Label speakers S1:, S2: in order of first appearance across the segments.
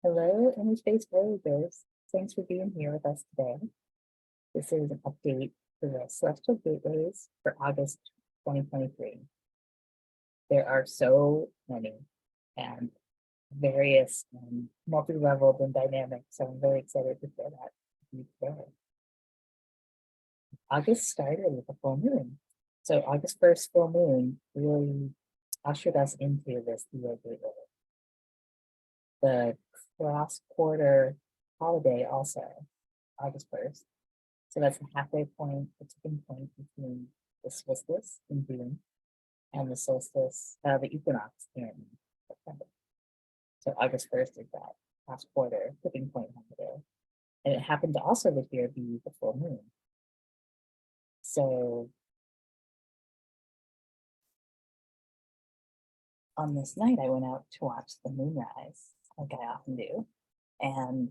S1: Hello, Inner Space Voyagers. Thanks for being here with us today. This is an update for the Celestial Gateways for August 2023. There are so many and various and multi-leveled and dynamic, so I'm very excited to share that with you today. August started with a full moon. So August 1st full moon really ushered us into this Leo gateway. The cross-quarter holiday also, August 1st. So that's the halfway point, the tipping point between the solstice in June and the solstice, the equinox in September. So August 1st is that cross-quarter tipping point holiday. And it happened to also this year be the full moon. So on this night, I went out to watch the moonrise, like I often do. And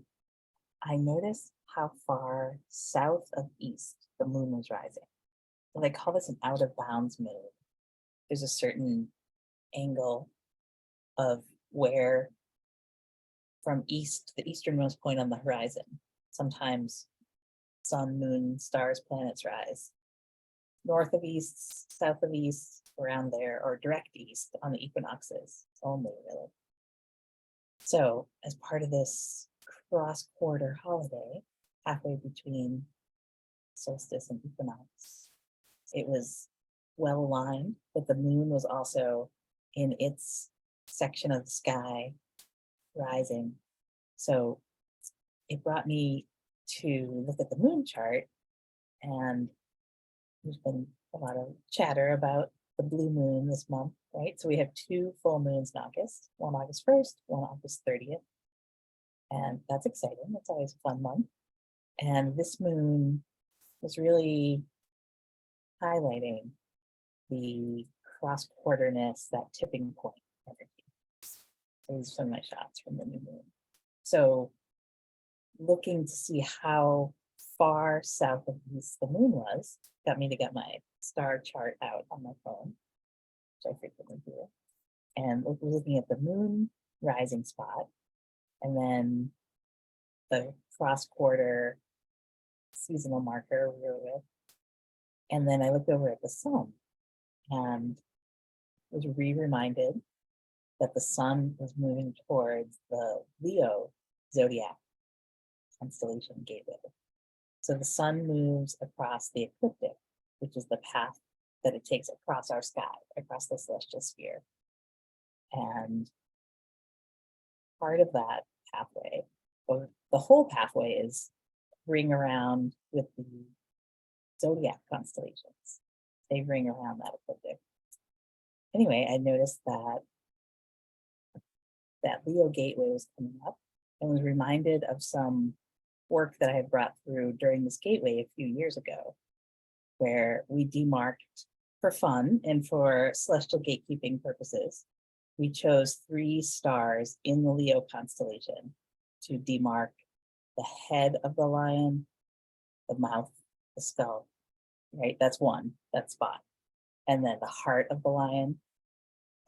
S1: I noticed how far south of east the moon was rising. So they call this an out of bounds moon. There's a certain angle of where from east, the easternmost point on the horizon, sometimes sun, moon, stars, planets rise. North of east, south of east, around there, or direct east on the equinoxes only, really. So as part of this cross-quarter holiday, halfway between solstice and equinox, it was well aligned, but the moon was also in its section of the sky rising. So it brought me to look at the moon chart, and there's been a lot of chatter about the blue moon this month, right? So we have two full moons in August, one August 1st, one August 30th. And that's exciting. That's always a fun month. And this moon was really highlighting the cross-quarterness, that tipping point energy. So these are some of my shots from the new moon. So looking to see how far south of east the moon was, got me to get my star chart out on my phone, which I frequently do. And looking at the moon rising spot, and then the cross-quarter seasonal marker we were with. And then I looked over at the sun and was reminded that the sun was moving towards the Leo Zodiac Constellation gateway. So the sun moves across the ecliptic, which is the path that it takes across our sky, across the celestial sphere. And part of that pathway, or the whole pathway, is ring around with the Zodiac constellations. They ring around that ecliptic. Anyway, I noticed that Leo gateway was coming up, and was reminded of some work that I had brought through during this gateway a few years ago, where we demarked for fun and for celestial gatekeeping purposes. We chose 3 stars in the Leo constellation to demark the head of the lion, the mouth, the skull, right? That's one, that spot. And then the heart of the lion,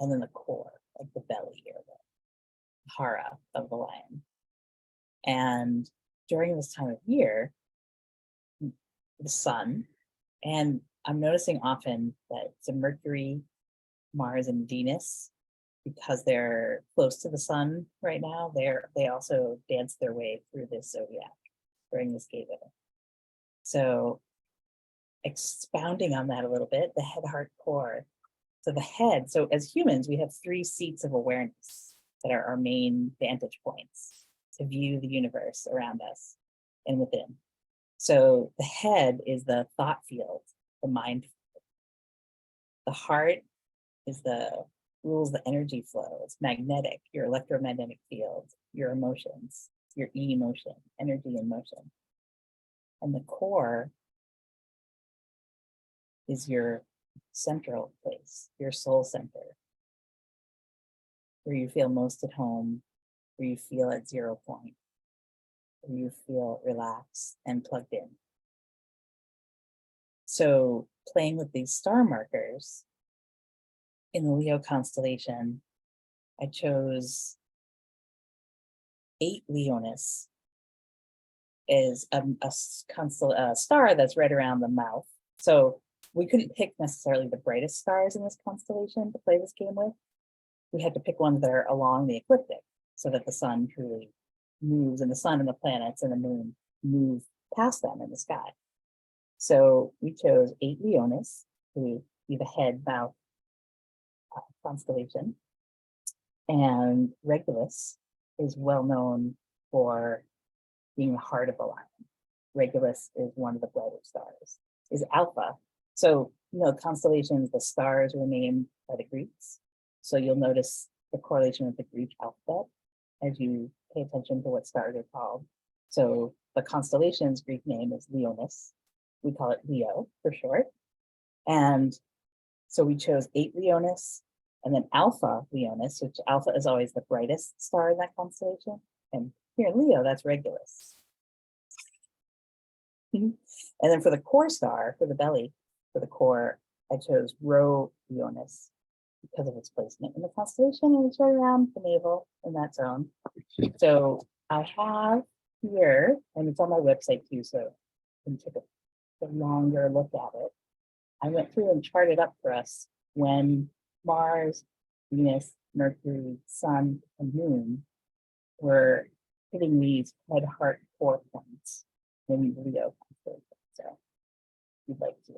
S1: and then the core, like the belly or the hara of the lion. And during this time of year, the sun, and I'm noticing often that it's a Mercury, Mars, and Venus, because they're close to the sun right now, they also dance their way through this zodiac during this gateway. So expounding on that a little bit, the head, heart, core. So the head, so as humans, we have 3 seats of awareness that are our main vantage points to view the universe around us and within. So the head is the thought field, the mind field. The heart is rules the energy flow. It's magnetic, your electromagnetic field, your emotions, your emotion, energy and motion. And the core is your central place, your soul center, where you feel most at home, where you feel at 0 point, where you feel relaxed and plugged in. So playing with these star markers in the Leo constellation, I chose 8 Leonis is a star that's right around the mouth. So we couldn't pick necessarily the brightest stars in this constellation to play this game with. We had to pick ones that are along the ecliptic so that the sun truly moves, and the sun and the planets and the moon move past them in the sky. So we chose 8 Leonis to be the head mouth constellation. And Regulus is well known for being the heart of the lion. Regulus is one of the brighter stars, is Alpha. So, constellations, the stars were named by the Greeks. So you'll notice the correlation with the Greek alphabet as you pay attention to what stars are called. So the constellation's Greek name is Leonis. We call it Leo for short. And so we chose 8 Leonis and then Alpha Leonis, which Alpha is always the brightest star in that constellation. And here in Leo, that's Regulus. And then for the core star, for the belly, for the core, I chose Rho Leonis because of its placement in the constellation, and it's right around the navel in that zone. So I have here, and it's on my website too, so you can take a longer look at it. I went through and charted up for us when Mars, Venus, Mercury, Sun, and Moon were hitting these head, heart, core points in Leo. So if you'd like to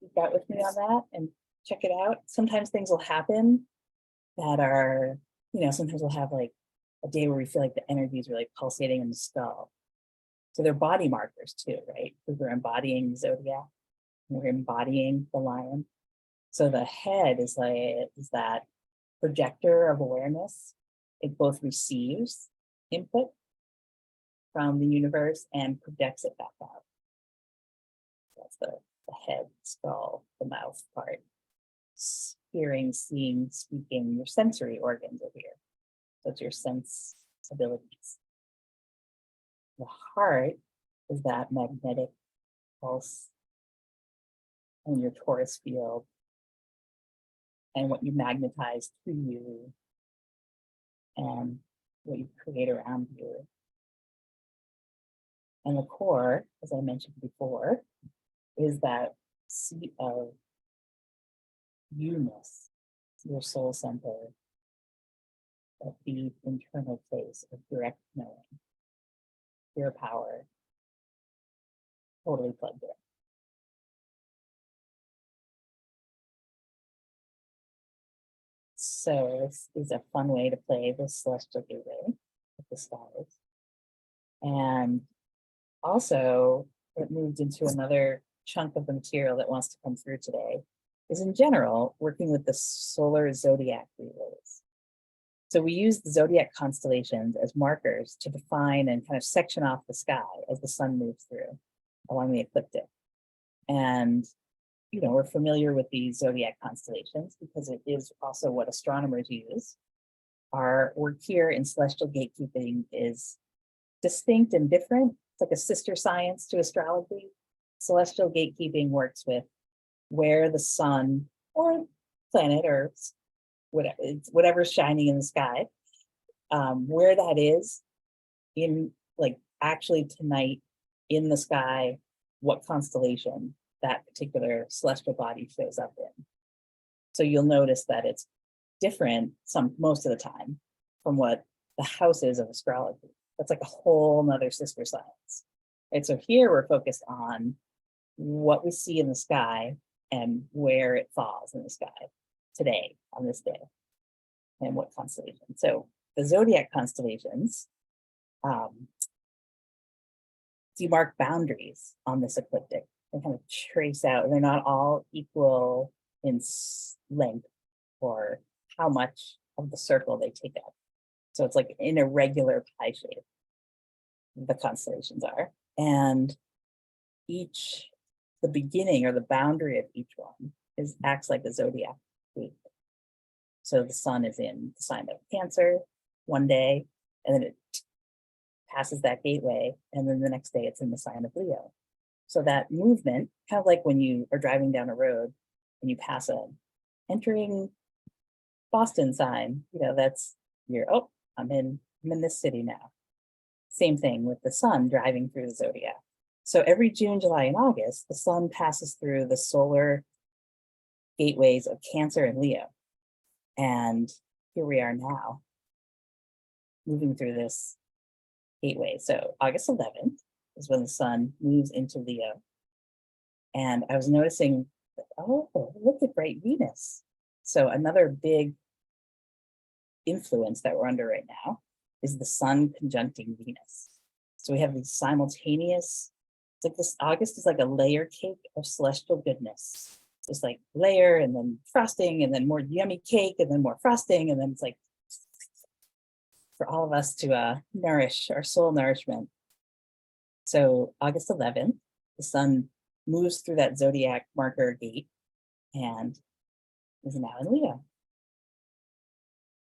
S1: keep that with me on that and check it out. Sometimes things will happen that are, sometimes we'll have like a day where we feel like the energy is really pulsating in the skull. So they're body markers too, right? Because we're embodying the Zodiac, and we're embodying the lion. So the head is that projector of awareness. It both receives input from the universe and projects it back out. That's the head, skull, the mouth part. Hearing, seeing, speaking, your sensory organs are here. So it's your sense abilities. The heart is that magnetic pulse and your torus field and what you magnetize to you and what you create around you. And the core, as I mentioned before, is that seat of you-ness, your soul center, that deep internal place of direct knowing, pure power, totally plugged in. So this is a fun way to play the celestial gateway with the stars. And also, it moved into another chunk of the material that wants to come through today, is in general, working with the solar zodiac relays. So we use the zodiac constellations as markers to define and kind of section off the sky as the sun moves through along the ecliptic. And, we're familiar with these zodiac constellations because it is also what astronomers use. Our work here in celestial gatekeeping is distinct and different. It's like a sister science to astrology. Celestial gatekeeping works with where the sun or planet or whatever's shining in the sky, where that is in actually tonight in the sky, what constellation that particular celestial body shows up in. So you'll notice that it's different most of the time from what the house is of astrology. That's like a whole nother sister science. And so here we're focused on what we see in the sky and where it falls in the sky today, on this day, and what constellation. So the zodiac constellations demark boundaries on this ecliptic and kind of trace out. They're not all equal in length or how much of the circle they take up. So it's like in a regular pie shape, the constellations are. And the beginning or the boundary of each one acts like the zodiac week. So the sun is in the sign of Cancer one day, and then it passes that gateway, and then the next day it's in the sign of Leo. So that movement, kind of like when you are driving down a road and you pass a entering Boston sign, that's I'm in this city now. Same thing with the sun driving through the zodiac. So every June, July, and August, the sun passes through the solar gateways of Cancer and Leo. And here we are now, moving through this gateway. So August 11th is when the sun moves into Leo. And I was noticing, oh, look at bright Venus. So another big influence that we're under right now is the sun conjuncting Venus. So we have these simultaneous, it's like this August is like a layer cake of celestial goodness. Just like layer and then frosting and then more yummy cake and then more frosting. And then it's like for all of us to nourish our soul nourishment. So August 11th, the sun moves through that zodiac marker gate and is now in Leo.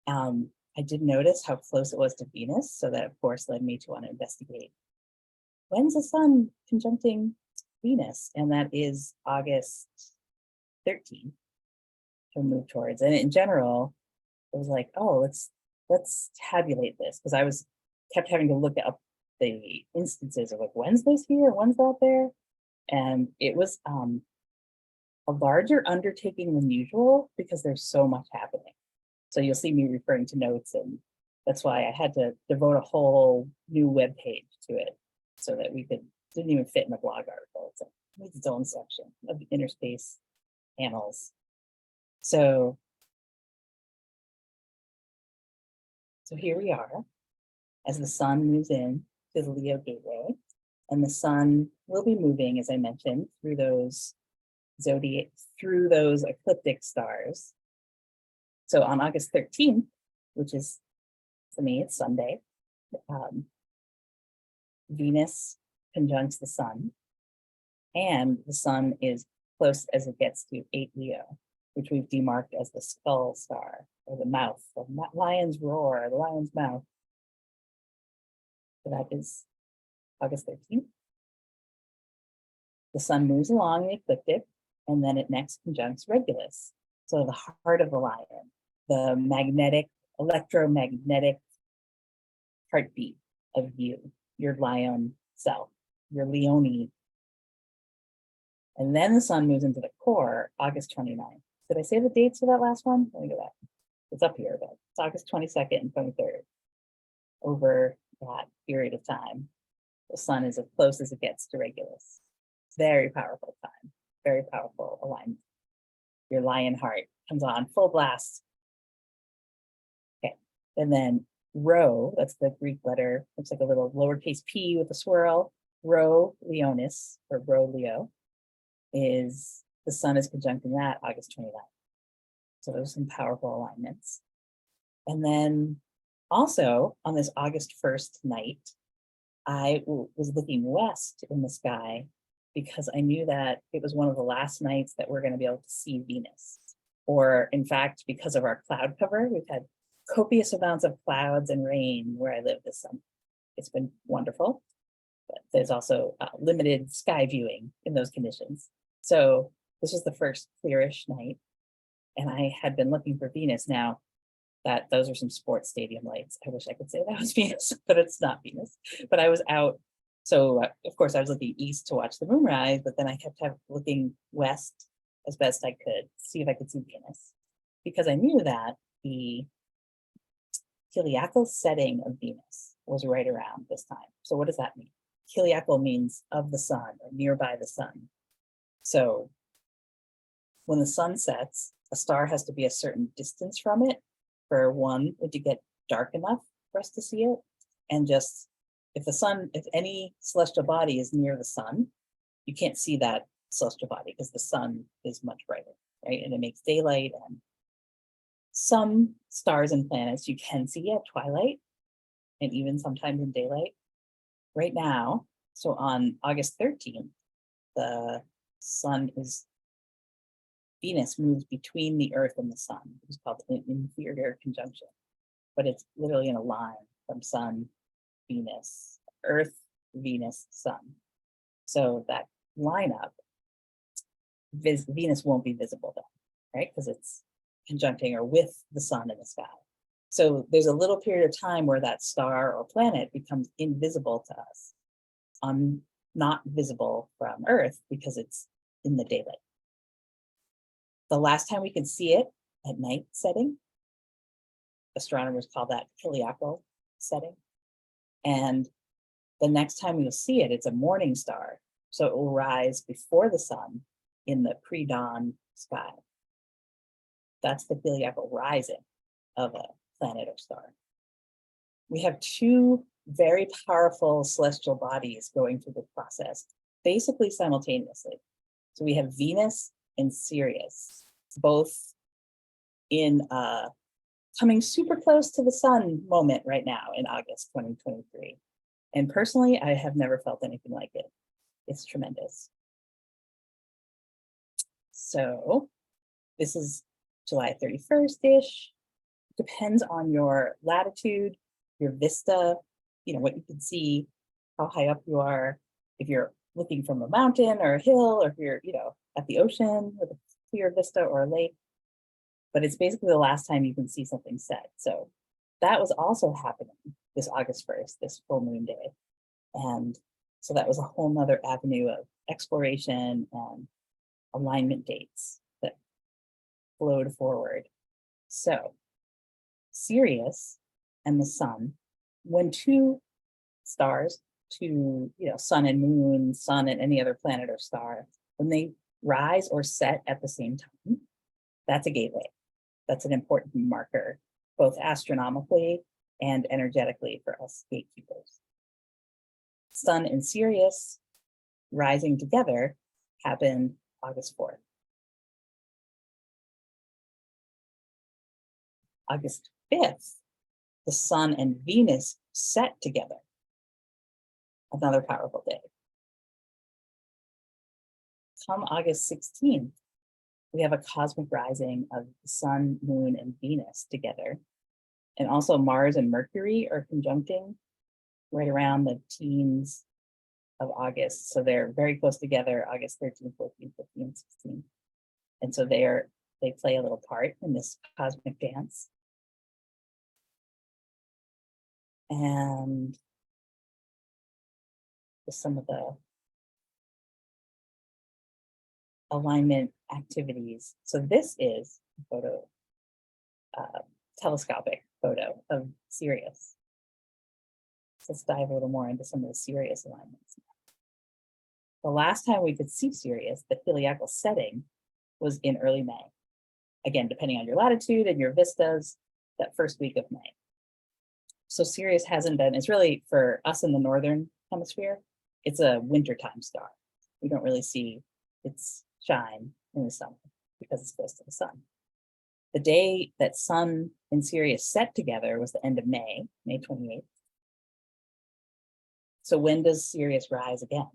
S1: I did notice how close it was to Venus, so that of course led me to want to investigate when's the sun conjuncting Venus, and that is August 13th to move towards. And in general, it was like, oh, let's tabulate this, because I was kept having to look up the instances of like Wednesday's here, when's that there, and it was a larger undertaking than usual because there's so much happening. So you'll see me referring to notes, and that's why I had to devote a whole new web page to it so that didn't even fit in a blog article. It's its own section of the inner space panels. So here we are as the sun moves in to the Leo gateway, and the sun will be moving, as I mentioned, through those ecliptic stars. So on August 13th, which is, for me, it's Sunday, Venus conjuncts the sun, and the sun is close as it gets to 8 Leo, which we've demarked as the skull star, or the mouth, the lion's roar, the lion's mouth. So that is August 13th. The sun moves along the ecliptic, and then it next conjuncts Regulus, so the heart of the lion, the electromagnetic heartbeat of you, your lion self, your Leone. And then the sun moves into the core, August 29th. Did I say the dates for that last one? Let me go back. It's up here, but it's August 22nd and 23rd. Over that period of time, the sun is as close as it gets to Regulus. Very powerful time, very powerful alignment. Your lion heart comes on full blast. Okay, and then Rho, that's the Greek letter, looks like a little lowercase p with a swirl. Rho Leonis, or Rho Leo, is the sun is conjuncting that August 29th. So those are some powerful alignments. And then also on this August 1st night, I was looking west in the sky because I knew that it was one of the last nights that we're going to be able to see Venus. Or in fact, because of our cloud cover, we've had copious amounts of clouds and rain where I live this summer. It's been wonderful, but there's also limited sky viewing in those conditions. So this was the first clearish night, and I had been looking for Venus. Now, those are some sports stadium lights. I wish I could say that was Venus, but it's not Venus. But I was out, so of course I was looking east to watch the moonrise, but then I kept looking west as best I could to see if I could see Venus, because I knew that the Heliacal setting of Venus was right around this time. So what does that mean? Heliacal means of the sun or nearby the sun. So when the sun sets, a star has to be a certain distance from it for it to get dark enough for us to see it. And just if any celestial body is near the sun, you can't see that celestial body because the sun is much brighter, right? And it makes daylight, and some stars and planets you can see at twilight and even sometimes in daylight. Right now, so on August 13th, the Venus moves between the Earth and the sun. It's called an inferior conjunction, but it's literally in a line from sun, Venus, Earth, Venus, sun. So that lineup, Venus won't be visible then, right? Because it's conjuncting or with the sun in the sky. So there's a little period of time where that star or planet becomes invisible to us, not visible from Earth because it's in the daylight. The last time we could see it at night setting, astronomers call that Heliacal setting. And the next time you'll see it, it's a morning star. So it will rise before the sun in the pre-dawn sky. That's the heliacal rising of a planet or star. We have two very powerful celestial bodies going through the process, basically simultaneously. So we have Venus and Sirius, both in coming super close to the sun moment right now in August 2023. And personally, I have never felt anything like it. It's tremendous. So this is July 31st-ish. Depends on your latitude, your vista, what you can see, how high up you are. If you're looking from a mountain or a hill, or if you're, at the ocean with a clear vista or a lake. But it's basically the last time you can see something set. So that was also happening this August 1st, this full moon day. And so that was a whole nother avenue of exploration and alignment dates that flowed forward. So Sirius and the sun, when two stars, sun and moon, sun and any other planet or star, when they rise or set at the same time, that's a gateway. That's an important marker, both astronomically and energetically for us gatekeepers. Sun and Sirius rising together happened August 4th. August 5th, the sun and Venus set together. Another powerful day. Come August 16th, we have a cosmic rising of the sun, moon, and Venus together. And also Mars and Mercury are conjuncting right around the teens of August. So they're very close together, August 13th, 14th, 15th, 16th. And so they play a little part in this cosmic dance. And some of the alignment activities. So this is a photo, telescopic photo of Sirius. So let's dive a little more into some of the Sirius alignments. The last time we could see Sirius, the heliacal setting, was in early May. Again, depending on your latitude and your vistas, that first week of May. So Sirius hasn't been, it's really for us in the Northern Hemisphere, it's a wintertime star. We don't really see its shine in the summer because it's close to the sun. The day that sun and Sirius set together was the end of May, May 28th. So when does Sirius rise again?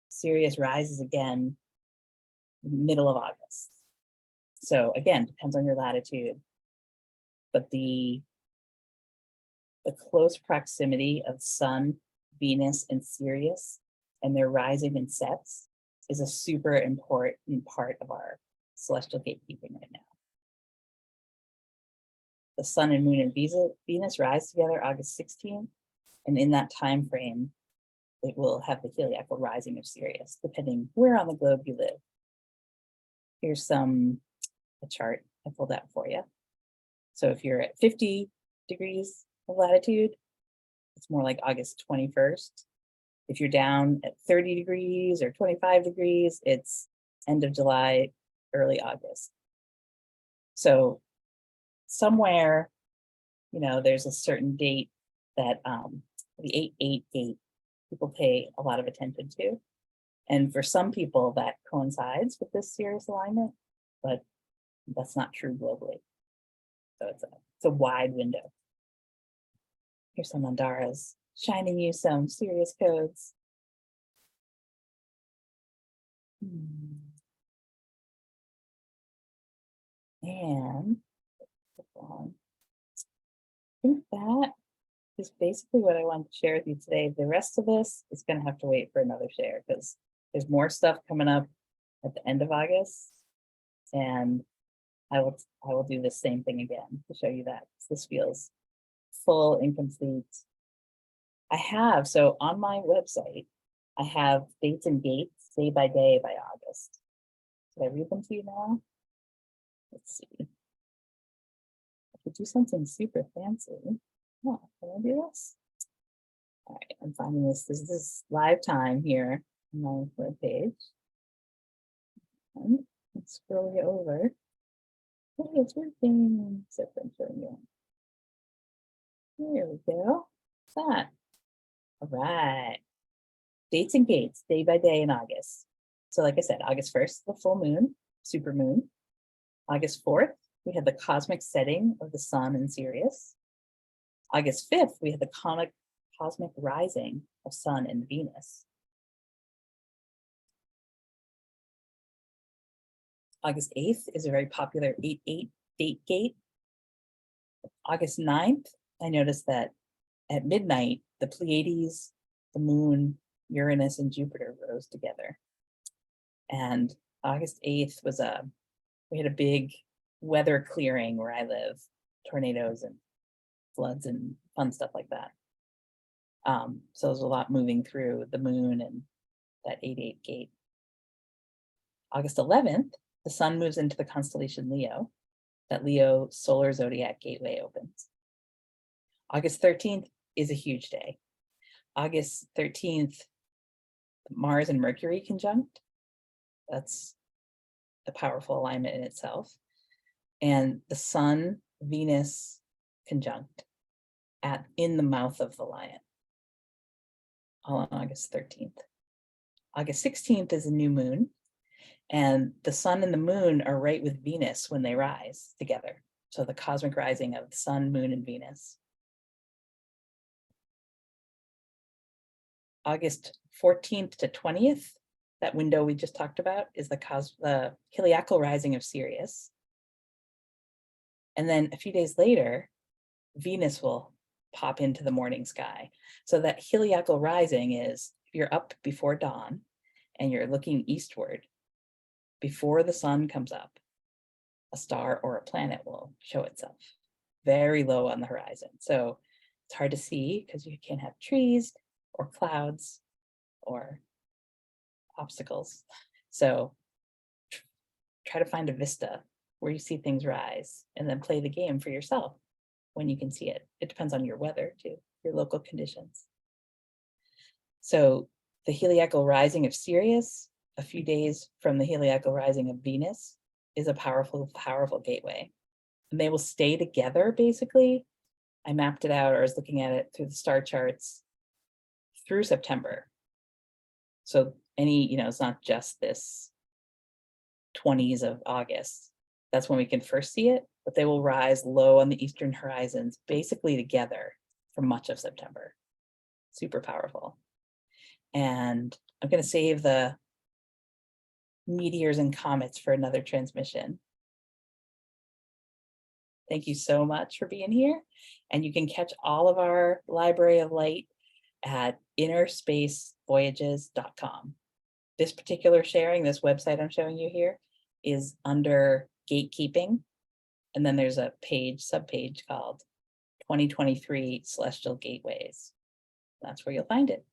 S1: Sirius rises again middle of August. So again, depends on your latitude, but the close proximity of sun, Venus, and Sirius and their rising and sets is a super important part of our celestial gatekeeping right now. The sun and moon and Venus rise together August 16th, and in that time frame, it will have the heliacal rising of Sirius, depending where on the globe you live. Here's a chart I pulled out for you. So if you're at 50 degrees of latitude, it's more like August 21st. If you're down at 30 degrees or 25 degrees, it's end of July, early August. So somewhere, there's a certain date that the 8-8 gate people pay a lot of attention to. And for some people that coincides with this Sirius alignment, but that's not true globally. So it's a wide window. Here's some mandaras shining you some Sirius codes. And I think that is basically what I wanted to share with you today. The rest of this is going to have to wait for another share because there's more stuff coming up at the end of August, and I will do the same thing again to show you that this feels full incomplete. I have, so on my website, I have dates and gates, day by August. Did I read them to you now? Let's see. I could do something super fancy. Oh, can I do this? All right, I'm finding this. This is live time here on my webpage. Let's scroll it over. Hey, it's working. Except I'm showing you. There we go. What's that? All right. Dates and gates, day by day in August. So like I said, August 1st, the full moon, super moon. August 4th, we had the cosmic setting of the sun in Sirius. August 5th, we had the cosmic rising of sun and Venus. August 8th is a very popular 8-8 date gate. August 9th, I noticed that at midnight, the Pleiades, the moon, Uranus, and Jupiter rose together. And August 8th was we had a big weather clearing where I live, tornadoes and floods and fun stuff like that. So there's a lot moving through the moon and that 8-8 gate. August 11th, the sun moves into the constellation Leo. That Leo solar zodiac gateway opens. August 13th is a huge day. August 13th, Mars and Mercury conjunct. That's a powerful alignment in itself. And the sun, Venus conjunct in the mouth of the lion, all on August 13th. August 16th is a new moon, and the sun and the moon are right with Venus when they rise together. So the cosmic rising of the sun, moon, and Venus. August 14th to 20th, that window we just talked about, is the Heliacal rising of Sirius. And then a few days later, Venus will pop into the morning sky. So that Heliacal rising is, if you're up before dawn and you're looking eastward, before the sun comes up, a star or a planet will show itself very low on the horizon. So it's hard to see because you can't have trees or clouds or obstacles. So try to find a vista where you see things rise and then play the game for yourself when you can see it. It depends on your weather too, your local conditions. So the Heliacal rising of Sirius, a few days from the Heliacal rising of Venus, is a powerful, powerful gateway. And they will stay together, basically. I mapped it out, or I was looking at it through the star charts through September. So it's not just this 20s of August. That's when we can first see it, but they will rise low on the eastern horizons, basically together for much of September. Super powerful. And I'm going to save the meteors and comets for another transmission. Thank you so much for being here. And you can catch all of our Library of Light at innerspacevoyages.com. This particular sharing, this website I'm showing you here, is under gatekeeping. And then there's a subpage called 2023 Celestial Gateways. That's where you'll find it.